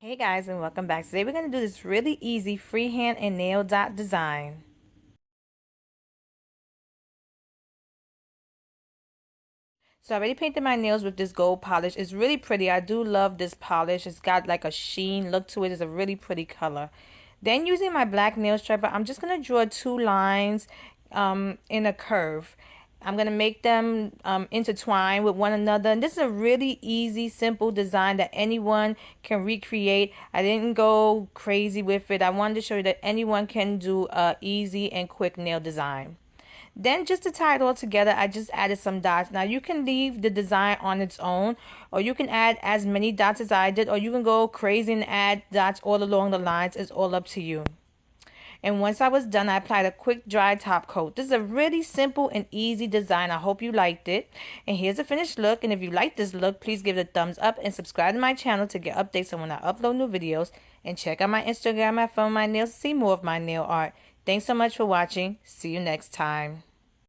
Hey guys, and welcome back. Today we're going to do this really easy freehand and nail dot design. So I already painted my nails with this gold polish. It's really pretty. I do love this polish. It's got like a sheen look to it. It's a really pretty color. Then using my black nail striper, I'm just going to draw two lines in a curve. I'm going to make them intertwine with one another. And this is a really easy, simple design that anyone can recreate. I didn't go crazy with it. I wanted to show you that anyone can do a easy and quick nail design. Then just to tie it all together, I just added some dots. Now you can leave the design on its own, or you can add as many dots as I did, or you can go crazy and add dots all along the lines. It's all up to you. And once I was done, I applied a quick dry top coat. This is a really simple and easy design. I hope you liked it. And here's the finished look. And if you like this look, please give it a thumbs up and subscribe to my channel to get updates on when I upload new videos. And check out my Instagram at Funwithmynails to see more of my nail art. Thanks so much for watching. See you next time.